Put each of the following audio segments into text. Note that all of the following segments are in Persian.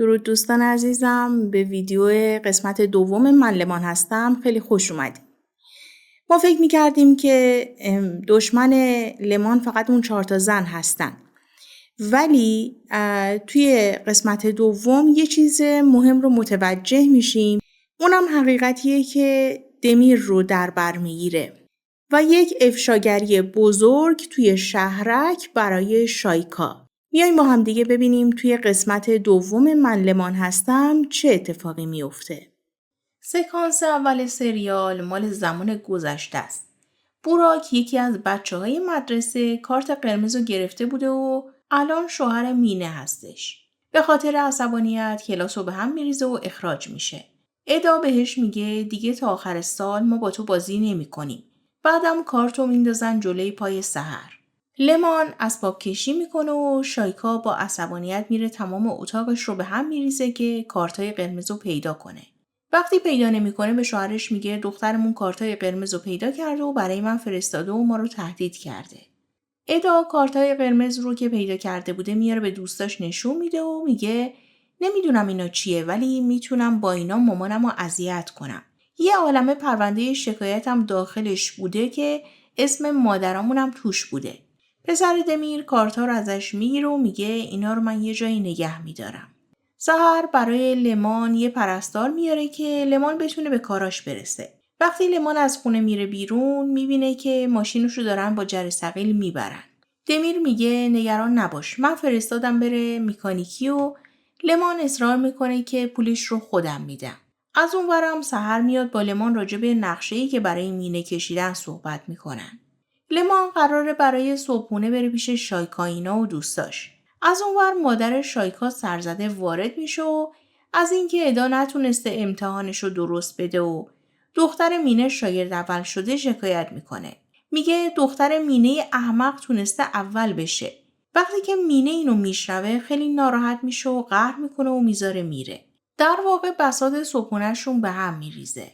درود دوستان عزیزم، به ویدیو قسمت دوم من لمان هستم. خیلی خوش اومدید. ما فکر میکردیم که دشمن لمان فقط اون 4 زن هستن، ولی توی قسمت دوم یه چیز مهم رو متوجه میشیم. اونم حقیقتیه که دمیر رو در بر میگیره و یک افشاگری بزرگ توی شهرک برای شایکا. بیایم با هم دیگه ببینیم توی قسمت دوم من لمان هستم چه اتفاقی میفته. سکانس اول سریال مال زمان گذشته است. بوراک یکی از بچه‌های مدرسه کارت قرمز رو گرفته بوده و الان شوهر مینه هستش. به خاطر عصبانیت کلاس رو به هم میریزه و اخراج میشه. ادا بهش میگه دیگه تا آخر سال ما با تو بازی نمی کنیم. بعدم کارتو میندازن جلوی پای سحر. لمان اسباب کشی میکنه و شایکا با عصبانیت میره تمام اتاقش رو به هم میریزه که کارتای قرمز رو پیدا کنه. وقتی پیدا نمیکنه به شوهرش میگه دخترمون کارتای قرمز رو پیدا کرده و برای من فرستاده و ما رو تهدید کرده. ادا کارتای قرمز رو که پیدا کرده بوده میاره به دوستاش نشون میده و میگه نمیدونم اینا چیه، ولی میتونم با اینا مامانم رو اذیت کنم. یه عالمه پرونده شکایتم داخلش بوده که اسم مادرامونم توش بوده. پسر دمیر کارتا رو ازش میگیره و میگه اینا رو من یه جایی نگه میدارم. سحر برای لمان یه پرستار میاره که لمان بتونه به کاراش برسه. وقتی لمان از خونه میره بیرون میبینه که ماشینشو دارن با جرثقیل میبرن. دمیر میگه نگران نباش، من فرستادم بره مکانیکی و لمان اصرار میکنه که پولش رو خودم میدم. از اون ورم سحر میاد با لمان راجع به نقشه‌ای که برای مینه کشیدن صحبت میکنن. لمان قراره برای صبحونه بره پیش شایکاینا و دوستاش. از اونور مادر شایکا سرزده وارد میشه و از اینکه ادا نتونسته امتحانش رو درست بده و دختر مینه شاگرد اول شده شکایت میکنه. میگه دختر مینه احمق تونسته اول بشه. وقتی که مینه اینو میشنوه خیلی ناراحت میشه و قهر میکنه و میذاره میره. در واقع بساط صبحونه‌شون به هم میریزه.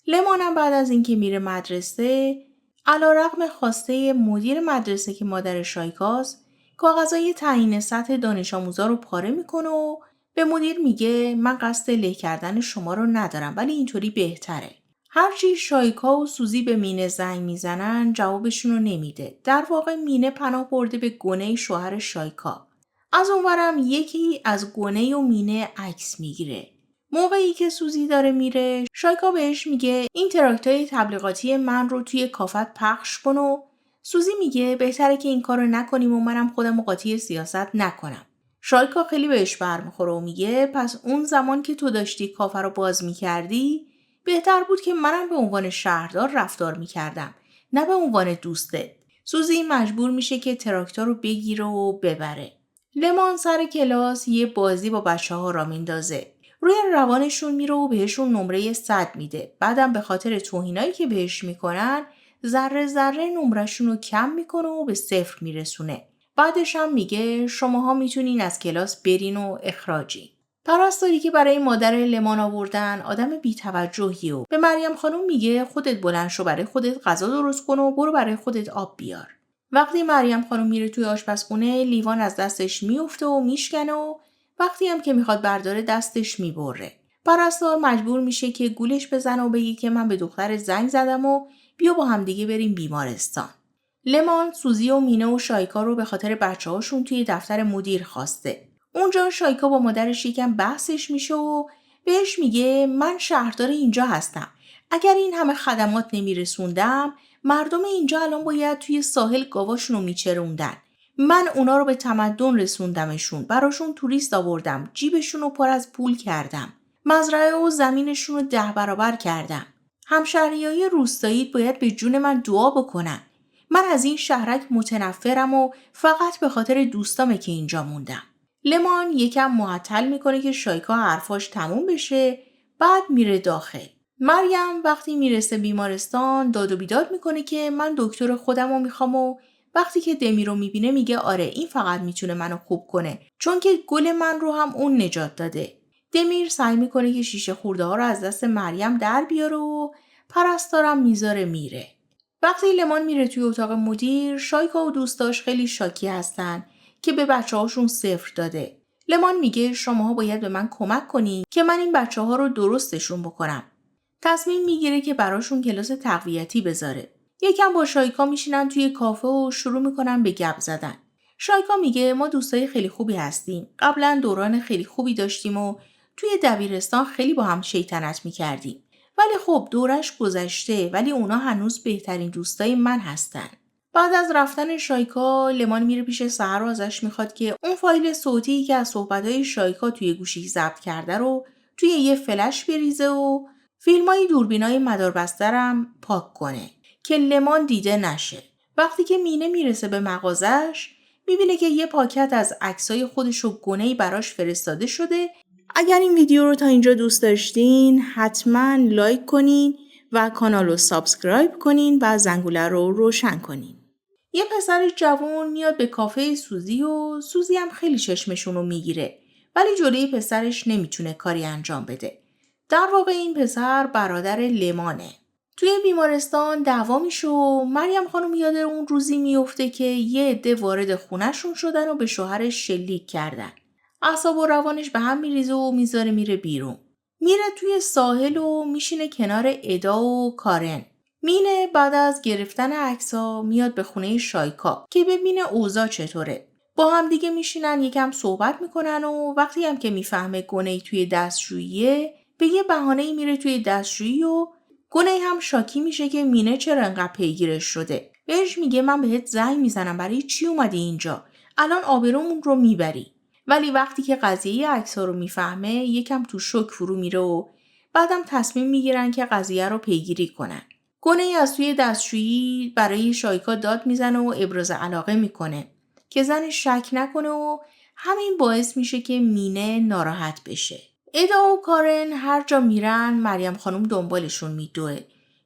لمانم بعد از اینکه میره مدرسه، علیرغم خواسته مدیر مدرسه که مادر شایکاست، کاغذهای تعیین سطح دانش آموزا رو پاره میکنه و به مدیر میگه من قصد له کردن شما رو ندارم، ولی اینطوری بهتره. هرچی شایکا و سوزی به مینه زنگ میزنن جوابشون رو نمیده. در واقع مینه پناه برده به گونه شوهر شایکا. از اونورم یکی از گونه و مینه عکس میگیره. موقعی که سوزی داره میره، شایکا بهش میگه این تراکتای تبلیغاتی من رو توی کافت پخش کن و سوزی میگه بهتره که این کارو نکنیم و منم خودم قاطی سیاست نکنم. شایکا خیلی بهش برمیخوره و میگه پس اون زمان که تو داشتی کافه رو باز میکردی بهتر بود که منم به عنوان شهردار رفتار میکردم، نه به عنوان دوستت. سوزی مجبور میشه که تراکتور رو بگیره و ببره. لمان سر کلاس یه بازی با بچه‌ها را میندازه. روی روانشون میره و بهشون نمره 100 میده. بعدم به خاطر توهینایی که بهش میکنن ذره ذره نمرشون رو کم میکنه و به 0 میرسونه. بعدش هم میگه شماها میتونین از کلاس برین و اخراجی. پرستاری که برای مادر لمان آوردن آدم بی‌توجهی و به مریم خانم میگه خودت بلند شو برای خودت غذا درست کن و برو برای خودت آب بیار. وقتی مریم خانم میره توی آشپزخونه لیوان از دستش میفته و میشکنه و وقتی هم که میخواد برداره دستش میبره. پرستار مجبور میشه که گولش بزنه و بگه که من به دختر زنگ زدم و بیا با هم دیگه بریم بیمارستان. لمان سوزی و مینه و شایکا رو به خاطر بچه‌هاشون توی دفتر مدیر خواسته. اونجا شایکا با مادرش یکم بحثش میشه و بهش میگه من شهردار اینجا هستم. اگر این همه خدمات نمیرسوندم مردم اینجا الان باید توی ساحل گاواشون رو میچروندن. من اونا رو به تمدن رسوندمشون، براشون توریست آوردم، جیبشون رو پر از پول کردم. مزرعه و زمینشون رو 10 برابر کردم. همشهریای روستایی باید به جون من دعا بکنن. من از این شهرک متنفرم و فقط به خاطر دوستامه که اینجا موندم. لمان یکم معطل میکنه که شایکا حرفاش تموم بشه، بعد میره داخل. مریم وقتی میرسه بیمارستان داد و بیداد میکنه که من دکتر خودم رو میخوام و وقتی که دمی رو میبینه میگه آره این فقط میتونه منو خوب کنه چون که گل من رو هم اون نجات داده. دمیر سعی میکنه که شیشه خورده ها رو از دست مریم در بیاره و پرستارم میذاره میره. وقتی لمان میره توی اتاق مدیر، شایکا و دوستاش خیلی شاکی هستن که به بچه‌هاشون 0 داده. لمان میگه شماها باید به من کمک کنین که من این بچه‌ها رو درستشون بکنم. تصمیم میگیره که براشون کلاس تقویتی بذاره. یکم با شایکا میشینن توی کافه و شروع میکنن به گپ زدن. شایکا میگه ما دوستای خیلی خوبی هستیم. قبلا دوران خیلی خوبی داشتیم و توی دبیرستان خیلی با هم شیطنت میکردیم. ولی خب دورش گذشته، ولی اونا هنوز بهترین دوستای من هستن. بعد از رفتن شایکا، لمان میره پیش سحر و ازش میخواد که اون فایل صوتی که از صحبت‌های شایکا توی گوشی ضبط کرده رو توی یه فلش بریزه و فیلمای دوربینای مداربسترم پاک کنه که لمان دیده نشه. وقتی که مینه میرسه به مغازش، میبینه که یه پاکت از عکسای خودش و گونه‌ای براش فرستاده شده. اگر این ویدیو رو تا اینجا دوست داشتین حتما لایک کنین و کانال رو سابسکرایب کنین و زنگوله رو روشن کنین. یه پسر جوان میاد به کافه سوزی و سوزی هم خیلی چشمشون رو میگیره، ولی جلوی پسرش نمیتونه کاری انجام بده. در واقع این پسر برادر لمانه. توی بیمارستان دعوا میشه و مریم خانم یاد اون روزی میفته که یه عده وارد خونه‌شون شدن و به شوهرش شلیک کردن. اعصاب و روانش به هم میریزه و میذاره میره بیرون. میره توی ساحل و میشینه کنار ادا و کارن. مینه بعد از گرفتن عکس‌ها میاد به خونه شایکا که ببینه اوضاع چطوره. با هم دیگه میشینن یکم صحبت میکنن و وقتی هم که میفهمه گونه‌ای توی دستشوییه به یه بهانه‌ای میره توی دستشویی و گونه‌ای هم شاکی میشه که مینه چرا انقدر پیگیرش شده. بهش میگه من بهت زنگ میزنم برای چی اومدی اینجا؟ الان آبرومون رو میبری. ولی وقتی که قضیه عکس‌ها رو میفهمه یکم تو شوک فرو میره و بعدم تصمیم میگیرن که قضیه رو پیگیری کنن. گونه‌ای از توی دستشویی برای شایکا داد میزنه و ابراز علاقه میکنه که زنش شک نکنه و همین باعث میشه که مینه ناراحت بشه. ادا و کارن هر جا میرن مریم خانم دنبالشون میدوه.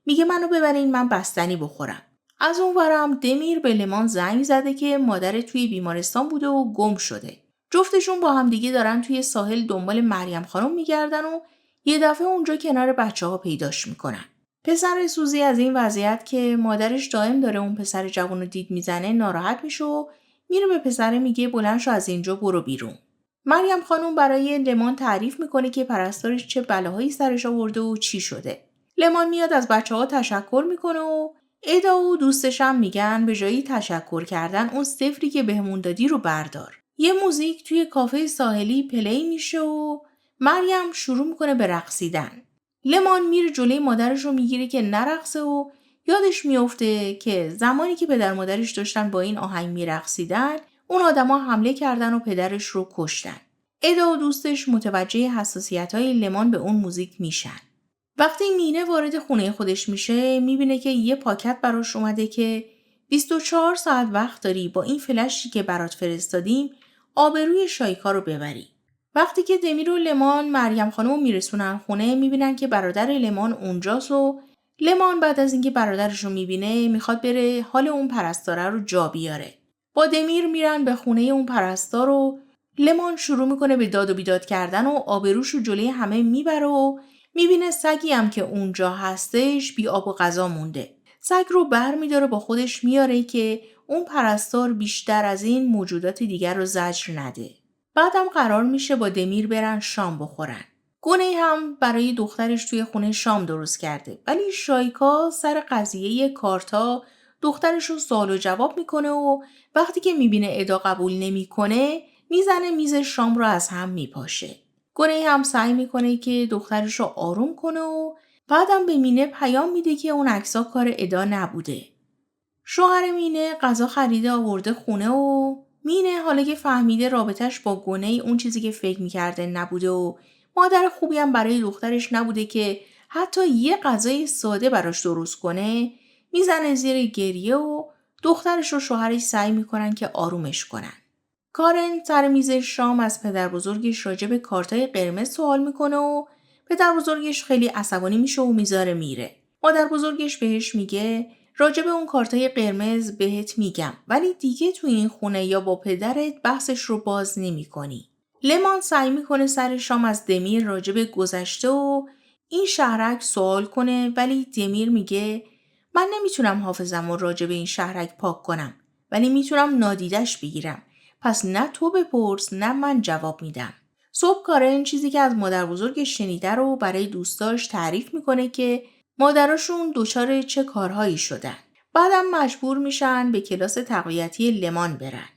میگه منو ببرین من بستنی بخورم. از اون ورم دمیر به لمان زنگ زده که مادر توی بیمارستان بوده و گم شده. جفتشون با هم دیگه دارن توی ساحل دنبال مریم خانم میگردن و یه دفعه اونجا کنار بچه‌ها پیداش میکنن. پسر سوزی از این وضعیت که مادرش دائم داره اون پسر جوان رو دید میزنه ناراحت میشه و میره به پسر میگه بلند شو از اینجا برو بیرون. مریم خانم برای لمان تعریف میکنه که پرستارش چه بلاهایی سرش آورده و چی شده. لمان میاد از بچه‌ها تشکر میکنه و ادا و دوستش هم میگن به جایی تشکر کردن اون صفری که بهمون دادی رو بردار. یه موزیک توی کافه ساحلی پلی میشه و مریم شروع میکنه به رقصیدن. لمان میره جلوی مادرش رو میگیره که نرقصه و یادش میفته که زمانی که پدر مادرش داشتن با این آهنگ میرقصیدن اون آدما حمله کردن و پدرش رو کشتن. ادا و دوستش متوجه حساسیت‌های لمان به اون موزیک میشن. وقتی مینه وارد خونه خودش میشه میبینه که یه پاکت براش اومده که 24 ساعت وقت داری با این فلشی که برات فرستادیم آبروی شایکا رو ببری. وقتی که دمیر و لمان مریم خانم میرسونن خونه میبینن که برادر لمان اونجاست و لمان بعد از اینکه برادرش رو میبینه میخواد بره حال اون پرستاره رو جا بیاره. با دمیر میرن به خونه اون پرستار و لمان شروع میکنه به داد و بیداد کردن و آبروش رو جلوی همه میبره و میبینه سگی هم که اونجا هستش بی آب و غذا مونده. سگ رو بر میداره با خودش میاره که اون پرستار بیشتر از این موجودات دیگر رو زجر نده. بعدم قرار میشه با دمیر برن شام بخورن. گونه هم برای دخترش توی خونه شام درست کرده ولی شایکا سر قضیه کارتا دخترش رو سوال و جواب میکنه و وقتی که میبینه ادا قبول نمیکنه میزنه میز شام رو از هم میپاشه. گونه هم سعی میکنه که دخترش رو آروم کنه و بعدم به مینه پیام میده که اون عکس‌ها کار ادا نبوده. شوهر مینه غذا خریده آورده خونه و مینه حالا که فهمیده رابطش با گونه اون چیزی که فکر میکرده نبوده و مادر خوبی هم برای دخترش نبوده که حتی یه غذای ساده براش درست کنه میزنه زیر گریه و دخترش و شوهرش سعی میکنن که آرومش کنن. کارن سر میز شام از پدر بزرگش راجع به کارتای قرمز سوال میکنه و پدر بزرگش خیلی عصبانی میشه و میذاره میره. مادر بزرگش بهش میگه راجع به اون کارتای قرمز بهت میگم ولی دیگه توی این خونه یا با پدرت بحثش رو باز نمی کنی. لمان سعی میکنه سر شام از دمیر راجع به گذشته و این شهرک سوال کنه ولی دمیر میگه من نمیتونم حافظم رو راجع به این شهرک پاک کنم ولی میتونم نادیدش بگیرم. پس نه تو بپرس نه من جواب میدم. صبح کارن چیزی که از مادر بزرگش شنیده رو برای دوستاش تعریف میکنه که مادراشون دچار چه کارهایی شدن. بعدم مجبور میشن به کلاس تقویتی لمان برن.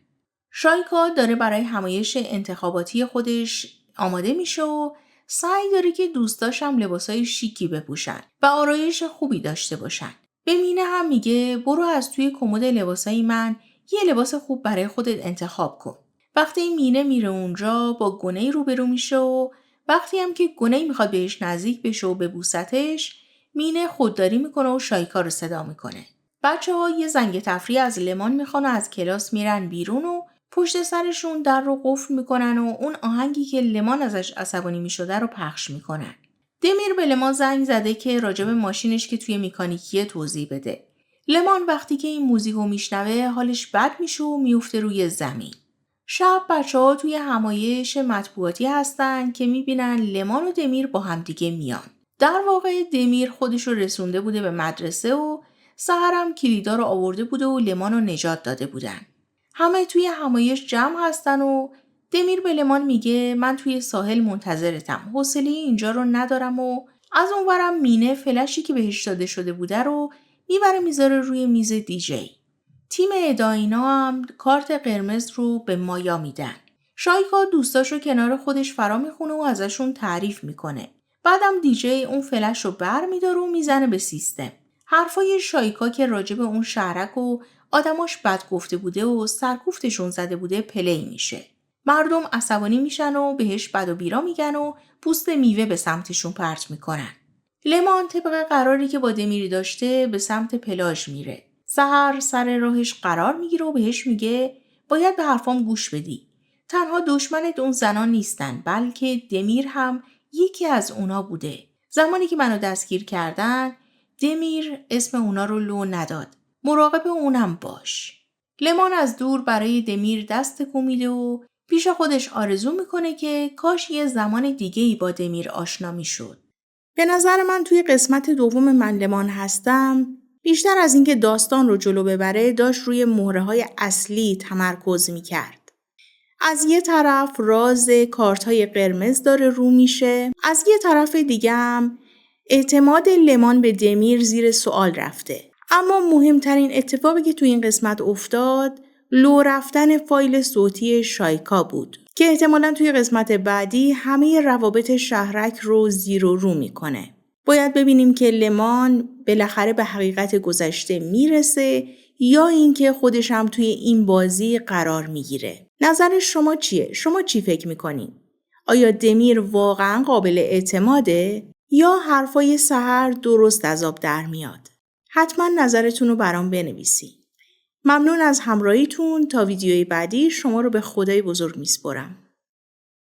شایکا داره برای همایش انتخاباتی خودش آماده میشه و سعی داره که دوستاش هم لباسای شیکی بپوشن و آرایش خوبی داشته باشن. به مینه هم میگه برو از توی کمد لباسای من یه لباس خوب برای خودت انتخاب کن. وقتی مینه میره اونجا با گونه‌ای روبرو میشه و وقتی هم که گونه‌ای میخواد بهش نزدیک بشه و ببوستش، مینه خودداری میکنه و شایکا رو صدا میکنه. بچه‌ها یه زنگ تفریح از لمان میخوان و از کلاس میرن بیرون و پشت سرشون در رو قفل میکنن و اون آهنگی که لمان ازش عصبانی میشده رو پخش میکنن. دمیر به لمان زنگ زده که راجب ماشینش که توی مکانیکیه توضیح بده. لمان وقتی که این موزیکو میشنوه حالش بد میشه و میفته روی زمین. شب بچه‌ها توی همایش مطبوعاتی هستن که میبینن لمان و دمیر با همدیگه میان. در واقع دمیر خودش رو رسونده بوده به مدرسه و سحرم کلیدا رو آورده بوده و لمان رو نجات داده بودن. همه توی همایش جمع هستن و دمیر به لمان میگه من توی ساحل منتظرتم. حوصله اینجا رو ندارم و از اونورم مینه فلشی که بهش داده شده بوده رو میبره میذاره روی میز دیجی. تیم اداینا هم کارت قرمز رو به مایا میدن. شایکا دوستاشو کنار خودش فرا میخونه و ازشون تعریف میکنه. بعدم دیجی اون فلش رو بر میداره و میزنه به سیستم. حرفای شایکا که راجب اون شهرک و آدماش بد گفته بوده و سرکوفتشون زده بوده پلی میشه. مردم عصبانی میشن و بهش بد و بیرا میگن و پوست میوه به سمتشون پرت میکنن. لمان طبق قراری که با دمیر داشته به سمت پلاژ میره. سحر سر راهش قرار میگیره و بهش میگه باید به حرفام گوش بدی. تنها دشمنت اون زنان نیستن بلکه دمیر هم یکی از اونا بوده. زمانی که منو دستگیر کردن دمیر اسم اونا رو لو نداد. مراقب اونم باش. لمان از دور برای دمیر دست تکون میده و پیش خودش آرزو میکنه که کاش یه زمان دیگه‌ای با دمیر آشنا میشد. به نظر من توی قسمت دوم من لمان هستم بیشتر از اینکه داستان رو جلو ببره داشت روی مهره‌های اصلی تمرکز میکرد. از یه طرف راز کارت‌های قرمز داره رو میشه، از یه طرف دیگه هم اعتماد لمان به دمیر زیر سوال رفته. اما مهمترین اتفاقی که توی این قسمت افتاد لو رفتن فایل صوتی شایکا بود که احتمالاً توی قسمت بعدی همه روابط شهرک رو زیر و رو میکنه. باید ببینیم که لمان بالاخره به حقیقت گذشته میرسه یا اینکه خودش هم توی این بازی قرار میگیره. نظر شما چیه؟ شما چی فکر میکنین؟ آیا دمیر واقعاً قابل اعتماده یا حرفای سحر درست از آب در میاد؟ حتما نظرتون رو برام بنویسین. ممنون از همراهیتون. تا ویدیوی بعدی شما رو به خدای بزرگ میسپرم.